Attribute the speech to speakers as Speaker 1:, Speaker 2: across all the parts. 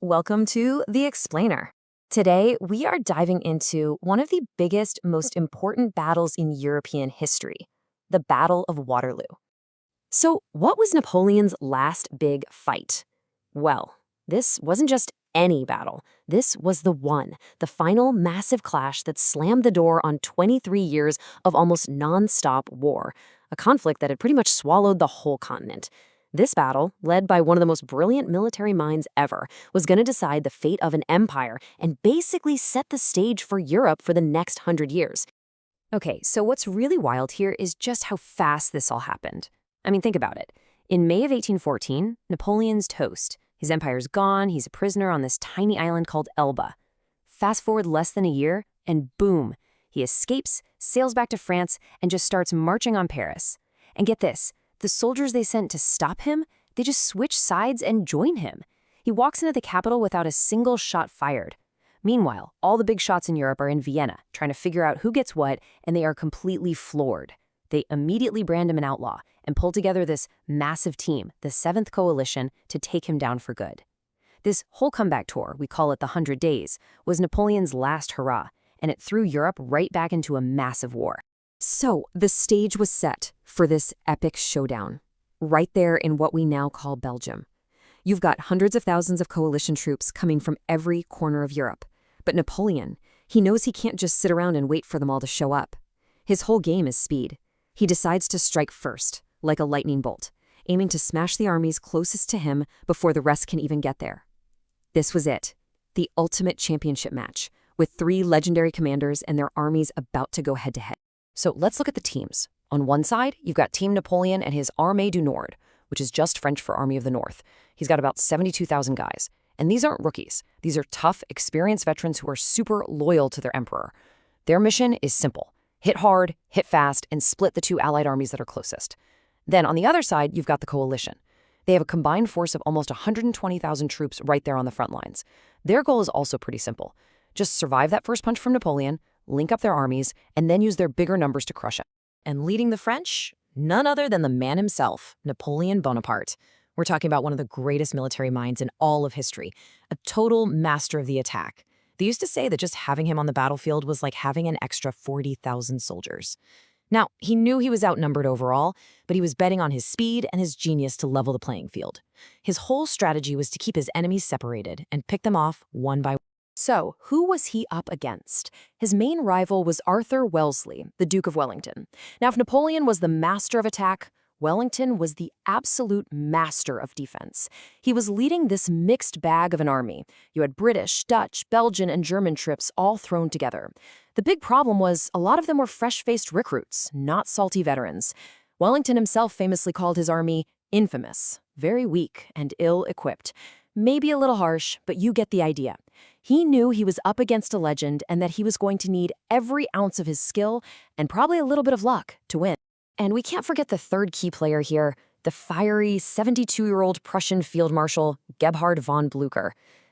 Speaker 1: Welcome to The Explainer. Today, we are diving into one of the biggest, most important battles in European history, the Battle of Waterloo. So, what was Napoleon's last big fight? Well, this wasn't just any battle. This was the final massive clash that slammed the door on 23 years of almost non-stop war, a conflict that had pretty much swallowed the whole continent. This battle, led by one of the most brilliant military minds ever, was going to decide the fate of an empire and basically set the stage for Europe for the next 100 years. Okay, so what's really wild here is just how fast this all happened. I mean, think about it. In May of 1814, Napoleon's toast. His empire's gone, he's a prisoner on this tiny island called Elba. Fast forward less than a year, and boom, he escapes, sails back to France, and just starts marching on Paris. And get this, the soldiers they sent to stop him, they just switch sides and join him. He walks into the capital without a single shot fired. Meanwhile, all the big shots in Europe are in Vienna, trying to figure out who gets what, and they are completely floored. They immediately brand him an outlaw and pull together this massive team, the Seventh Coalition, to take him down for good. This whole comeback tour, we call it the 100 Days, was Napoleon's last hurrah, and it threw Europe right back into a massive war. So, the stage was set for this epic showdown, right there in what we now call Belgium. You've got hundreds of thousands of coalition troops coming from every corner of Europe. But Napoleon, he knows he can't just sit around and wait for them all to show up. His whole game is speed. He decides to strike first, like a lightning bolt, aiming to smash the armies closest to him before the rest can even get there. This was it, the ultimate championship match, with three legendary commanders and their armies about to go head-to-head. So let's look at the teams. On one side, you've got Team Napoleon and his Armée du Nord, which is just French for Army of the North. He's got about 72,000 guys. And these aren't rookies. These are tough, experienced veterans who are super loyal to their emperor. Their mission is simple. Hit hard, hit fast, and split the two allied armies that are closest. Then on the other side, you've got the coalition. They have a combined force of almost 120,000 troops right there on the front lines. Their goal is also pretty simple. Just survive that first punch from Napoleon, link up their armies, and then use their bigger numbers to crush it. And leading the French? None other than the man himself, Napoleon Bonaparte. We're talking about one of the greatest military minds in all of history, a total master of the attack. They used to say that just having him on the battlefield was like having an extra 40,000 soldiers. Now, he knew he was outnumbered overall, but he was betting on his speed and his genius to level the playing field. His whole strategy was to keep his enemies separated and pick them off one by one. So, who was he up against? His main rival was Arthur Wellesley, the Duke of Wellington. Now, if Napoleon was the master of attack, Wellington was the absolute master of defense. He was leading this mixed bag of an army. You had British, Dutch, Belgian, and German troops all thrown together. The big problem was a lot of them were fresh-faced recruits, not salty veterans. Wellington himself famously called his army infamous, very weak, and ill-equipped. Maybe a little harsh, but you get the idea. He knew he was up against a legend and that he was going to need every ounce of his skill and probably a little bit of luck to win. And we can't forget the third key player here, the fiery 72-year-old Prussian Field Marshal Gebhard von Blücher.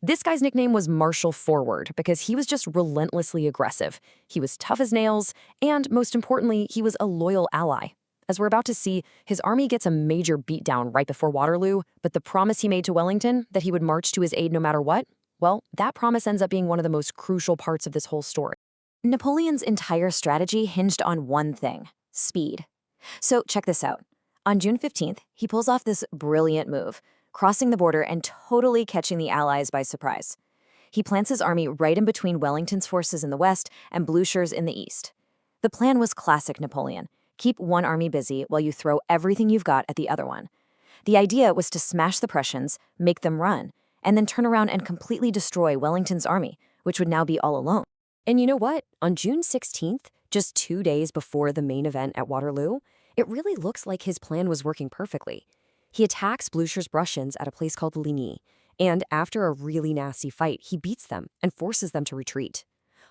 Speaker 1: This guy's nickname was Marshal Forward because he was just relentlessly aggressive. He was tough as nails, and most importantly, he was a loyal ally. As we're about to see, his army gets a major beatdown right before Waterloo, but the promise he made to Wellington, that he would march to his aid no matter what, well, that promise ends up being one of the most crucial parts of this whole story. Napoleon's entire strategy hinged on one thing: speed. So check this out. On June 15th, he pulls off this brilliant move, crossing the border and totally catching the Allies by surprise. He plants his army right in between Wellington's forces in the west and Blücher's in the east. The plan was classic Napoleon. Keep one army busy while you throw everything you've got at the other one. The idea was to smash the Prussians, make them run, and then turn around and completely destroy Wellington's army, which would now be all alone. And you know what? On June 16th, just 2 days before the main event at Waterloo, it really looks like his plan was working perfectly. He attacks Blücher's Prussians at a place called Ligny, and after a really nasty fight, he beats them and forces them to retreat.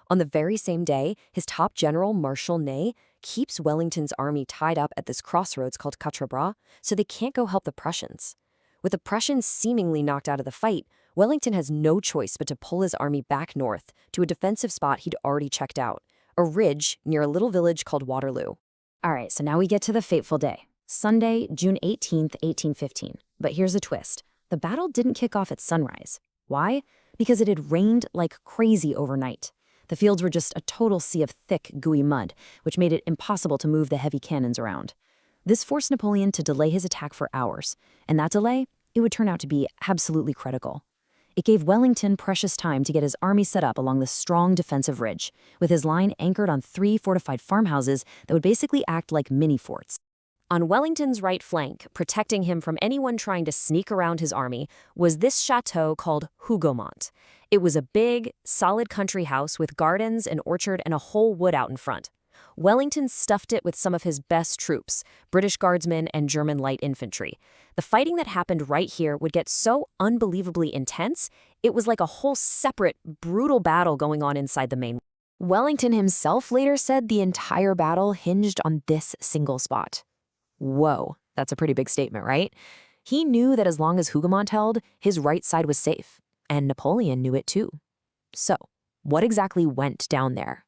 Speaker 1: On the very same day, his top general, Marshal Ney, keeps Wellington's army tied up at this crossroads called Quatre Bras, so they can't go help the Prussians. With the Prussians seemingly knocked out of the fight, Wellington has no choice but to pull his army back north to a defensive spot he'd already checked out, a ridge near a little village called Waterloo. All right, so now we get to the fateful day, Sunday, June 18th, 1815. But here's a twist. The battle didn't kick off at sunrise. Why? Because it had rained like crazy overnight. The fields were just a total sea of thick, gooey mud, which made it impossible to move the heavy cannons around. This forced Napoleon to delay his attack for hours, and that delay, it would turn out to be absolutely critical. It gave Wellington precious time to get his army set up along the strong defensive ridge, with his line anchored on 3 fortified farmhouses that would basically act like mini-forts. On Wellington's right flank, protecting him from anyone trying to sneak around his army, was this chateau called Hougomont. It was a big, solid country house with gardens, an orchard, and a whole wood out in front. Wellington stuffed it with some of his best troops, British guardsmen and German light infantry. The fighting that happened right here would get so unbelievably intense, it was like a whole separate, brutal battle going on inside the main. Wellington himself later said the entire battle hinged on this single spot. Whoa, that's a pretty big statement, right? He knew that as long as Hougomont held, his right side was safe, and Napoleon knew it too. So, what exactly went down there?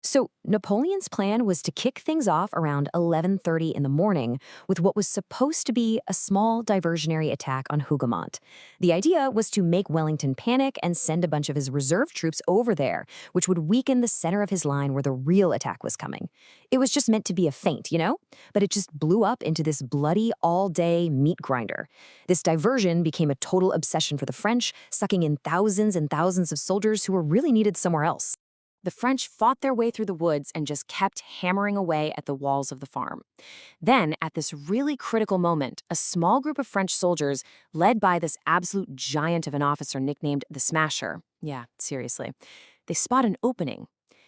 Speaker 1: So, Napoleon's plan was to kick things off around 11:30 in the morning with what was supposed to be a small diversionary attack on Hougomont. The idea was to make Wellington panic and send a bunch of his reserve troops over there, which would weaken the center of his line where the real attack was coming. It was just meant to be a feint, you know? But it just blew up into this bloody all-day meat grinder. This diversion became a total obsession for the French, sucking in thousands and thousands of soldiers who were really needed somewhere else. The French fought their way through the woods and just kept hammering away at the walls of the farm. Then, at this really critical moment, a small group of French soldiers, led by this absolute giant of an officer nicknamed the Smasher, yeah, seriously, they spot an opening.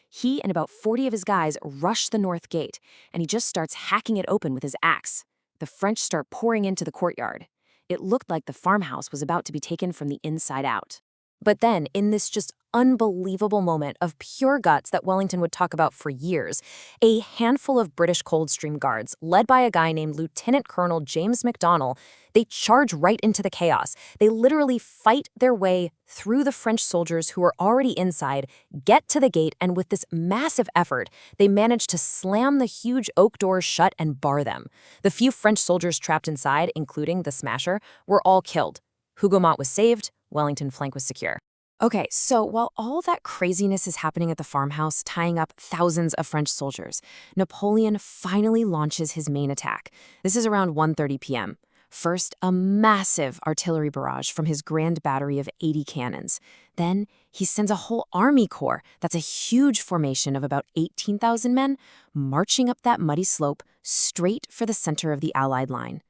Speaker 1: He and about 40 of his guys rush the north gate, and he just starts hacking it open with his axe. The French start pouring into the courtyard. It looked like the farmhouse was about to be taken from the inside out. But then, in this just unbelievable moment of pure guts that Wellington would talk about for years, a handful of British Coldstream Guards, led by a guy named Lieutenant Colonel James MacDonald, they charge right into the chaos. They literally fight their way through the French soldiers who are already inside, get to the gate, and with this massive effort, they manage to slam the huge oak doors shut and bar them. The few French soldiers trapped inside, including the Smasher, were all killed. Hougomont was saved. Wellington flank was secure. Okay, so while all that craziness is happening at the farmhouse, tying up thousands of French soldiers, Napoleon finally launches his main attack. This is around 1:30 p.m. First, a massive artillery barrage from his grand battery of 80 cannons. Then, he sends a whole army corps, that's a huge formation of about 18,000 men, marching up that muddy slope straight for the center of the Allied line.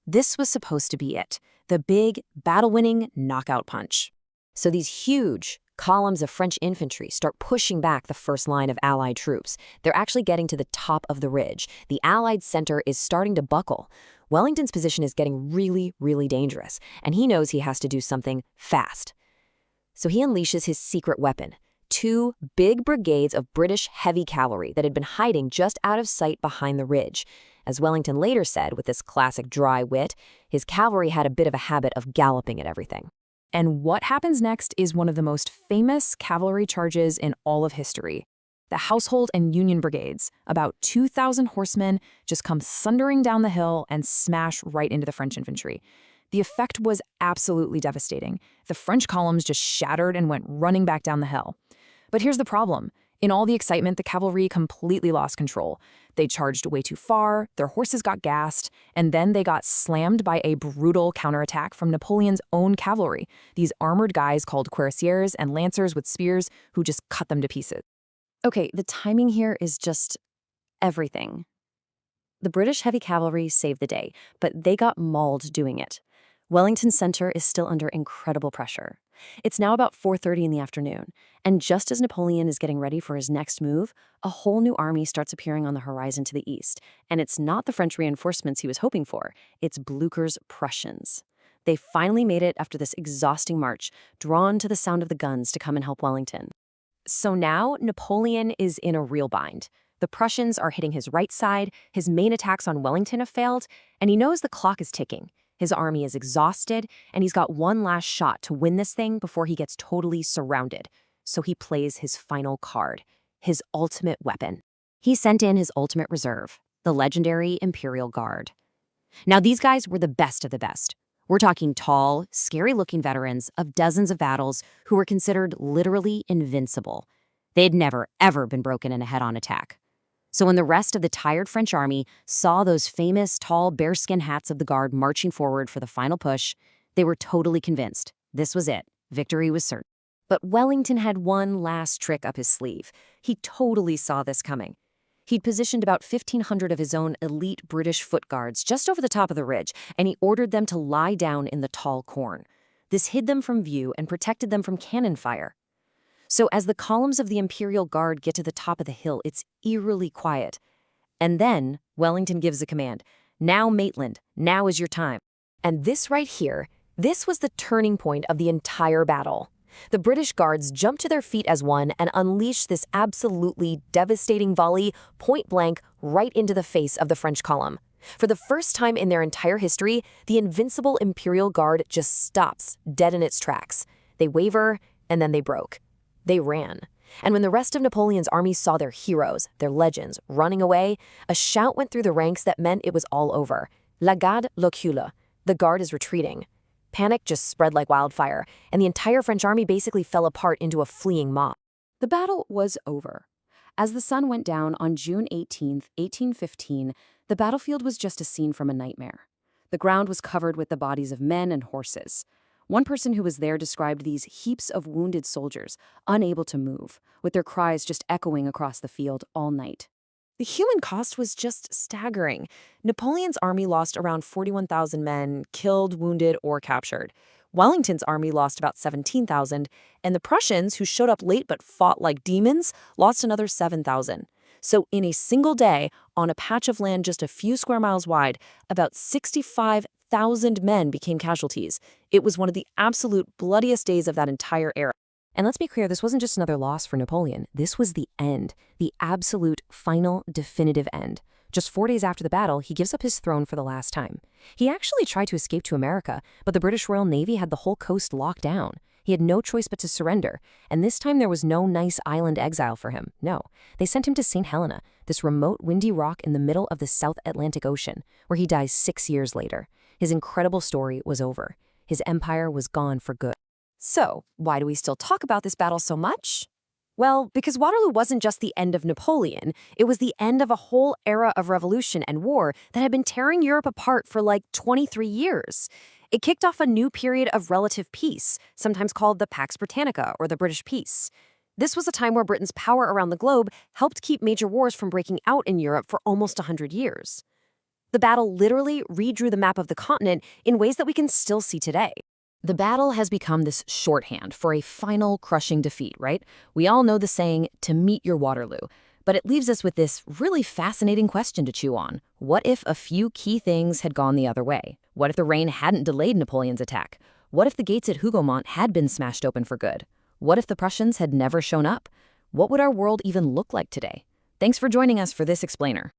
Speaker 1: This was supposed to be it, the big, battle-winning knockout punch. So these huge columns of French infantry start pushing back the first line of Allied troops. They're actually getting to the top of the ridge. The Allied center is starting to buckle. Wellington's position is getting really, really dangerous, and he knows he has to do something fast. So he unleashes his secret weapon, 2 big brigades of British heavy cavalry that had been hiding just out of sight behind the ridge. As Wellington later said, with this classic dry wit, his cavalry had a bit of a habit of galloping at everything. And what happens next is one of the most famous cavalry charges in all of history. The Household and Union Brigades, about 2,000 horsemen, just come thundering down the hill and smash right into the French infantry. The effect was absolutely devastating. The French columns just shattered and went running back down the hill. But here's the problem. In all the excitement, the cavalry completely lost control. They charged way too far, their horses got gassed, and then they got slammed by a brutal counterattack from Napoleon's own cavalry, these armored guys called cuirassiers and lancers with spears who just cut them to pieces. Okay, the timing here is just everything. The British heavy cavalry saved the day, but they got mauled doing it. Wellington's center is still under incredible pressure. It's now about 4:30 in the afternoon, and just as Napoleon is getting ready for his next move, a whole new army starts appearing on the horizon to the east, and it's not the French reinforcements he was hoping for, it's Blücher's Prussians. They finally made it after this exhausting march, drawn to the sound of the guns to come and help Wellington. So now Napoleon is in a real bind. The Prussians are hitting his right side, his main attacks on Wellington have failed, and he knows the clock is ticking. His army is exhausted, and he's got one last shot to win this thing before he gets totally surrounded. So he plays his final card, his ultimate weapon. He sent in his ultimate reserve, the legendary Imperial Guard. Now, these guys were the best of the best. We're talking tall, scary-looking veterans of dozens of battles who were considered literally invincible. They had never, ever been broken in a head-on attack. So when the rest of the tired French army saw those famous, tall, bearskin hats of the Guard marching forward for the final push, they were totally convinced. This was it. Victory was certain. But Wellington had one last trick up his sleeve. He totally saw this coming. He'd positioned about 1,500 of his own elite British foot guards just over the top of the ridge, and he ordered them to lie down in the tall corn. This hid them from view and protected them from cannon fire. So as the columns of the Imperial Guard get to the top of the hill, it's eerily quiet. And then Wellington gives a command. Now, Maitland, now is your time. And this right here, this was the turning point of the entire battle. The British Guards jumped to their feet as one and unleashed this absolutely devastating volley, point blank, right into the face of the French column. For the first time in their entire history, the invincible Imperial Guard just stops, dead in its tracks. They waver, and then they broke. They ran. And when the rest of Napoleon's army saw their heroes, their legends, running away, a shout went through the ranks that meant it was all over. La garde recule. The Guard is retreating. Panic just spread like wildfire, and the entire French army basically fell apart into a fleeing mob. The battle was over. As the sun went down on June 18, 1815, the battlefield was just a scene from a nightmare. The ground was covered with the bodies of men and horses. One person who was there described these heaps of wounded soldiers, unable to move, with their cries just echoing across the field all night. The human cost was just staggering. Napoleon's army lost around 41,000 men, killed, wounded, or captured. Wellington's army lost about 17,000, and the Prussians, who showed up late but fought like demons, lost another 7,000. So in a single day, on a patch of land just a few square miles wide, about 65,000 men became casualties. It was one of the absolute bloodiest days of that entire era. And let's be clear, this wasn't just another loss for Napoleon. This was the end, the absolute, final, definitive end. Just 4 days after the battle, he gives up his throne for the last time. He actually tried to escape to America, but the British Royal Navy had the whole coast locked down. He had no choice but to surrender, and this time there was no nice island exile for him. No, they sent him to St. Helena, this remote, windy rock in the middle of the South Atlantic Ocean, where he dies 6 years later. His incredible story was over. His empire was gone for good. So, why do we still talk about this battle so much? Well, because Waterloo wasn't just the end of Napoleon, it was the end of a whole era of revolution and war that had been tearing Europe apart for like 23 years. It kicked off a new period of relative peace, sometimes called the Pax Britannica or the British Peace. This was a time where Britain's power around the globe helped keep major wars from breaking out in Europe for almost 100 years. The battle literally redrew the map of the continent in ways that we can still see today. The battle has become this shorthand for a final crushing defeat, right? We all know the saying, to meet your Waterloo. But it leaves us with this really fascinating question to chew on. What if a few key things had gone the other way? What if the rain hadn't delayed Napoleon's attack? What if the gates at Hougoumont had been smashed open for good? What if the Prussians had never shown up? What would our world even look like today? Thanks for joining us for this explainer.